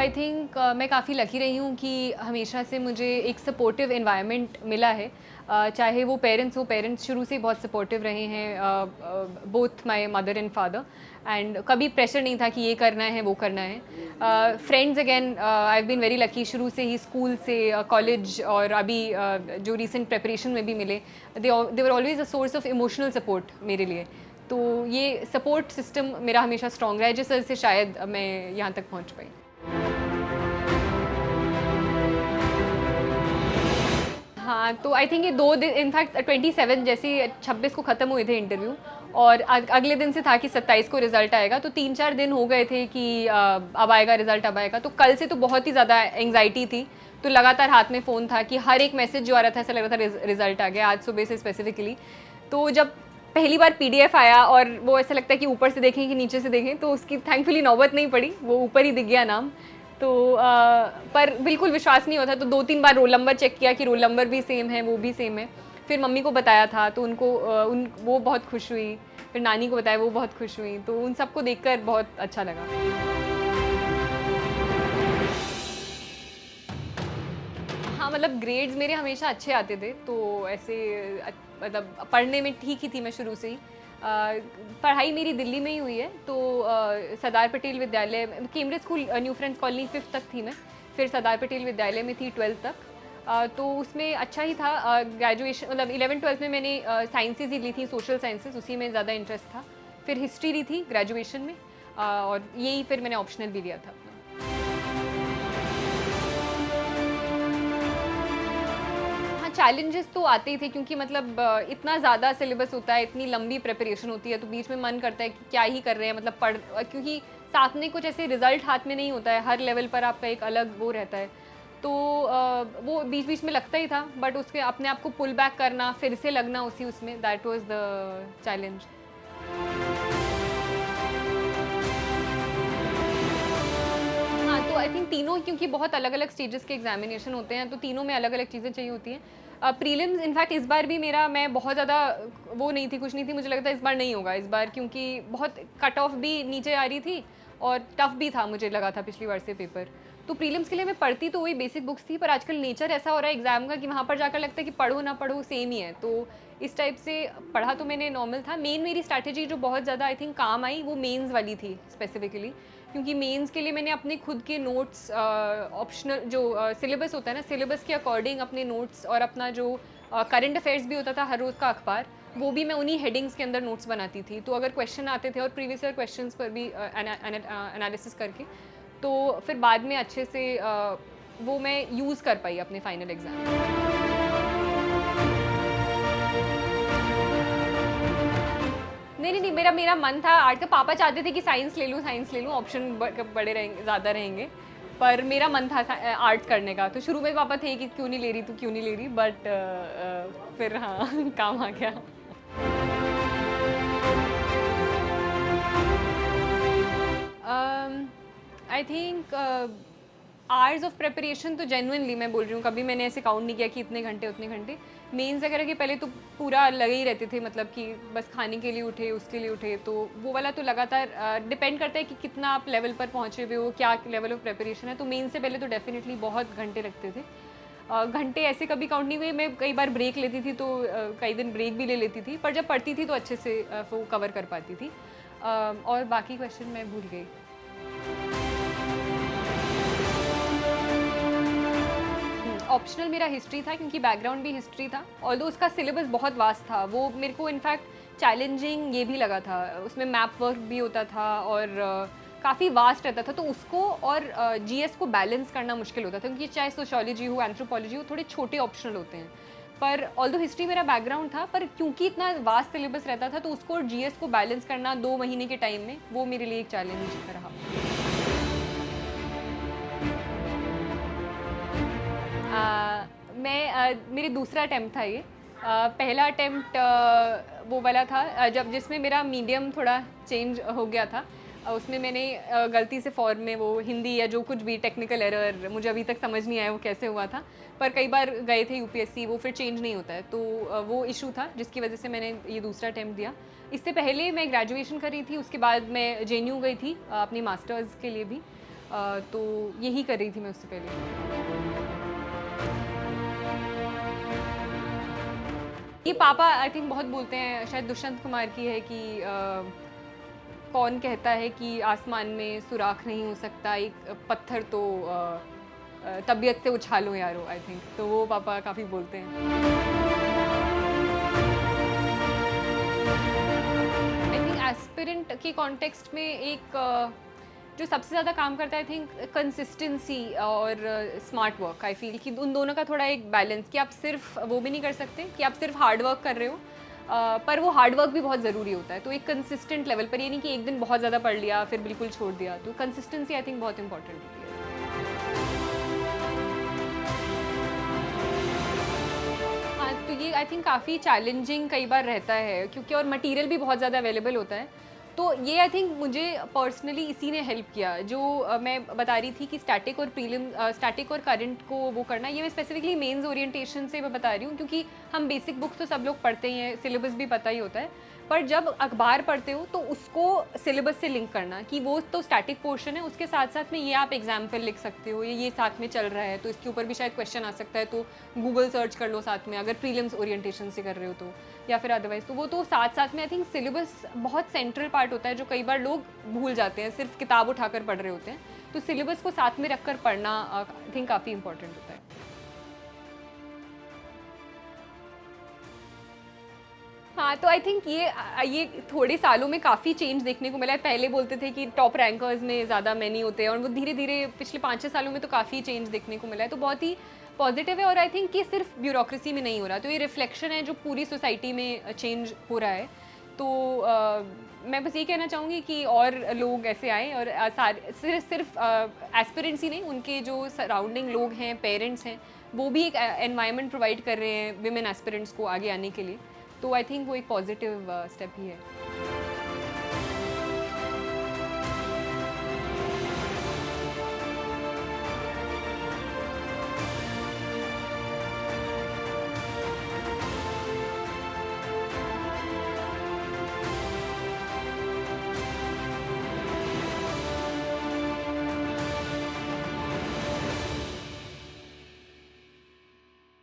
I think मैं काफ़ी lucky रही हूँ कि हमेशा से मुझे एक सपोर्टिव एनवायरनमेंट मिला है। चाहे वो पेरेंट्स शुरू से ही बहुत सपोर्टिव रहे हैं, both my mother and father. And कभी प्रेशर नहीं था कि ये करना है वो करना है। Friends again I have been very lucky, शुरू से ही स्कूल से कॉलेज और अभी जो रिसेंट प्रिपरेशन में भी मिले, they were always a source of emotional support मेरे लिए। तो ये सपोर्ट सिस्टम मेरा हमेशा स्ट्रॉन्ग रहा है, जिस वजह से शायद मैं यहाँ तक पहुँच पाई। हाँ, तो आई थिंक ये 2 दिन, इनफैक्ट 27 जैसे ही 26 को ख़त्म हुए थे इंटरव्यू, और अगले दिन से था कि 27 को रिज़ल्ट आएगा, तो 3-4 दिन हो गए थे कि अब आएगा रिज़ल्ट, अब आएगा। तो कल से तो बहुत ही ज़्यादा एंग्जाइटी थी, तो लगातार हाथ में फ़ोन था कि हर एक मैसेज जो आ रहा था ऐसा लग रहा था रिज़ल्ट आ गया, आज सुबह से स्पेसिफिकली। तो जब पहली बार पीडीएफ आया और वो ऐसा लगता है कि ऊपर से देखें कि नीचे से देखें, तो उसकी थैंकफुली नौबत नहीं पड़ी, वो ऊपर ही दिख गया नाम। तो पर बिल्कुल विश्वास नहीं होता, तो 2-3 बार रोल नंबर चेक किया कि रोल नंबर भी सेम है, वो भी सेम है। फिर मम्मी को बताया था, तो उनको वो बहुत खुश हुई। फिर नानी को बताया, वो बहुत खुश हुई। तो उन सबको देखकर बहुत अच्छा लगा। हाँ, मतलब ग्रेड्स मेरे हमेशा अच्छे आते थे, तो ऐसे मतलब पढ़ने में ठीक ही थी मैं शुरू से ही। पढ़ाई मेरी दिल्ली में ही हुई है, तो सरदार पटेल विद्यालय, Cambridge school, new friends colony 5th तक थी मैं। फिर सरदार पटेल विद्यालय में थी 12th तक। तो उसमें अच्छा ही था। ग्रेजुएशन मतलब 11th-12th में मैंने साइंसेज ही ली थी, सोशल साइंसेज, उसी में ज़्यादा इंटरेस्ट था। फिर हिस्ट्री ली थी ग्रेजुएशन में, और यही फिर मैंने ऑप्शनल भी लिया था अपना। हाँ, चैलेंजेस तो आते ही थे, क्योंकि मतलब इतना ज़्यादा सिलेबस होता है, इतनी लंबी प्रिपरेशन होती है, तो बीच में मन करता है कि क्या ही कर रहे हैं, मतलब क्योंकि साथ में कुछ ऐसे रिजल्ट हाथ में नहीं होता है, हर लेवल पर आपका एक अलग वो रहता है। तो वो बीच बीच में लगता ही था, बट उसके अपने आप को पुल बैक करना, फिर से लगना उसी उसमें, दैट वाज द चैलेंज। हाँ, तो आई थिंक तीनों, क्योंकि बहुत अलग-अलग स्टेजेस के एग्जामिनेशन होते हैं, तो तीनों में अलग-अलग चीज़ें चाहिए होती हैं। प्रीलिम्स इनफैक्ट इस बार भी मेरा, मैं बहुत ज़्यादा वो नहीं थी, खुश नहीं थी, मुझे लगता है इस बार नहीं होगा इस बार, क्योंकि बहुत कट ऑफ भी नीचे आ रही थी और टफ भी था, मुझे लगा था पिछली बार से पेपर। तो प्रीलिम्स के लिए मैं पढ़ती तो वही बेसिक बुक्स थी, पर आजकल नेचर ऐसा हो रहा है एग्जाम का कि वहाँ पर जाकर लगता है कि पढ़ो ना पढ़ो सेम ही है। तो इस टाइप से पढ़ा तो मैंने नॉर्मल था। मेन मेरी स्ट्रैटेजी जो बहुत ज़्यादा आई थिंक काम आई, वो मेंस वाली थी स्पेसिफिकली, क्योंकि मेंस के लिए मैंने अपने खुद के नोट्स, ऑप्शनल जो सिलेबस होता है ना, सिलेबस के अकॉर्डिंग अपने नोट्स, और अपना जो करंट अफेयर्स भी होता था हर रोज़ का अखबार, वो भी मैं उन्हीं हेडिंग्स के अंदर नोट्स बनाती थी। तो अगर क्वेश्चन आते थे, और प्रीवियस ईयर क्वेश्चंस पर भी एनालिसिस करके, तो फिर बाद में अच्छे से वो मैं यूज़ कर पाई अपने फाइनल एग्ज़ाम। नहीं, नहीं, नहीं, मेरा मेरा मन था आर्ट का। पापा चाहते थे कि साइंस ले लूँ, ऑप्शन बड़े रहेंगे, ज़्यादा रहेंगे। पर मेरा मन था आर्ट्स करने का, तो शुरू में पापा थे कि क्यों नहीं ले रही तू, क्यों नहीं ले रही, बट फिर हाँ काम आ गया। I think hours of preparation तो जेन्युइनली मैं बोल रही हूँ, कभी मैंने ऐसे काउंट नहीं किया कि इतने घंटे उतने घंटे। मेंस वगैरह के पहले तो पूरा लगे ही रहते थे, मतलब कि बस खाने के लिए उठे, उसके लिए उठे, तो वो वाला तो लगातार डिपेंड करता है कि कितना आप लेवल पर पहुँचे हुए हो, क्या लेवल ऑफ प्रिपरेशन है। तो मेंस से पहले तो डेफिनेटली बहुत घंटे लगते थे। घंटे ऐसे कभी काउंट नहीं हुए, मैं कई बार ब्रेक लेती थी, तो कई दिन ब्रेक भी ले लेती थी, पर जब पढ़ती थी तो अच्छे से वो कवर कर पाती थी। और बाकी क्वेश्चन मैं भूल गई। ऑप्शनल मेरा हिस्ट्री था, क्योंकि बैकग्राउंड भी हिस्ट्री था, ऑल्दो उसका सिलेबस बहुत वास्ट था। वो मेरे को इनफैक्ट चैलेंजिंग ये भी लगा था, उसमें मैप वर्क भी होता था, और काफ़ी वास्ट रहता था, तो उसको और जीएस को बैलेंस करना मुश्किल होता था, क्योंकि चाहे सोशियोलॉजी हो, एंथ्रोपोलॉजी हो, थोड़े छोटे ऑप्शनल होते हैं। पर ऑल्दो हिस्ट्री मेरा बैकग्राउंड था, पर क्योंकि इतना वास्ट सिलेबस रहता था, तो उसको और जीएस को बैलेंस करना 2 महीने के टाइम में, वो मेरे लिए एक चैलेंज रहा। मेरी दूसरा अटैम्प्ट था ये। पहला अटैम्प्ट वो वाला था जिसमें मेरा मीडियम थोड़ा चेंज हो गया था। उसमें मैंने गलती से फॉर्म में वो हिंदी या जो कुछ भी टेक्निकल एरर, मुझे अभी तक समझ नहीं आया वो कैसे हुआ था, पर कई बार गए थे यूपीएससी, वो फिर चेंज नहीं होता है, तो वो इशू था जिसकी वजह से मैंने ये दूसरा अटैम्प्ट दिया। इससे पहले मैं ग्रेजुएशन कर रही थी, उसके बाद मैं जेएनयू गई थी अपनी मास्टर्स के लिए भी। तो यही कर रही थी मैं उससे पहले। ये पापा आई थिंक बहुत बोलते हैं, शायद दुष्यंत कुमार की है कि कौन कहता है कि आसमान में सुराख नहीं हो सकता, एक पत्थर तो तबीयत से उछालो यारो, आई थिंक, तो वो पापा काफ़ी बोलते हैं। आई थिंक एस्पिरेंट के कॉन्टेक्स्ट में एक जो सबसे ज़्यादा काम करता है आई थिंक कंसिस्टेंसी और स्मार्ट वर्क। आई फील कि उन दोनों का थोड़ा एक बैलेंस, कि आप सिर्फ वो भी नहीं कर सकते कि आप सिर्फ हार्ड वर्क कर रहे हो, पर वो हार्ड वर्क भी बहुत ज़रूरी होता है। तो एक कंसिस्टेंट लेवल पर, ये नहीं कि एक दिन बहुत ज़्यादा पढ़ लिया फिर बिल्कुल छोड़ दिया, तो कंसिस्टेंसी आई थिंक बहुत इंपॉर्टेंट होती है। हाँ, तो ये आई थिंक काफ़ी चैलेंजिंग कई बार रहता है, क्योंकि और मटेरियल भी बहुत ज़्यादा अवेलेबल होता है। तो ये आई थिंक मुझे पर्सनली इसी ने हेल्प किया, जो मैं बता रही थी कि स्टैटिक और प्रीलिम, स्टैटिक और करंट को वो करना, ये मैं स्पेसिफिकली मेंस ओरिएंटेशन से मैं बता रही हूँ, क्योंकि हम बेसिक बुक्स तो सब लोग पढ़ते ही हैं, सिलेबस भी पता ही होता है, पर जब अखबार पढ़ते हो तो उसको सिलेबस से लिंक करना, कि वो तो स्टैटिक पोर्शन है, उसके साथ साथ में ये आप एग्जाम्पल लिख सकते हो, ये साथ में चल रहा है, तो इसके ऊपर भी शायद क्वेश्चन आ सकता है, तो गूगल सर्च कर लो साथ में, अगर प्रीलिम्स ओरिएंटेशन से कर रहे हो तो, या फिर अदरवाइज, तो वो तो साथ साथ में आई थिंक सिलेबस बहुत सेंट्रल पार्ट होता है, जो कई बार लोग भूल जाते हैं, सिर्फ किताब उठाकर पढ़ रहे होते हैं, तो सिलेबस को साथ में रखकर पढ़ना आई थिंक काफ़ी इंपॉर्टेंट होता है। हाँ, तो आई थिंक ये थोड़े सालों में काफ़ी चेंज देखने को मिला है। पहले बोलते थे कि टॉप रैंकर्स में ज़्यादा मैनी होते हैं, और वो धीरे-धीरे पिछले 5-6 सालों में तो काफ़ी चेंज देखने को मिला है, तो बहुत ही पॉजिटिव है। और आई थिंक ये सिर्फ ब्यूरोक्रेसी में नहीं हो रहा, तो ये रिफ्लेक्शन है जो पूरी सोसाइटी में चेंज हो रहा है। तो मैं बस ये कहना चाहूँगी कि और लोग ऐसे आएँ, और सिर्फ एस्पिरेंट्स ही नहीं, उनके जो सराउंडिंग लोग हैं, पेरेंट्स हैं, वो भी एक एनवायरनमेंट प्रोवाइड कर रहे हैं विमेन एस्पिरेंट्स को आगे आने के लिए। तो आई थिंक वो एक पॉजिटिव स्टेप ही है।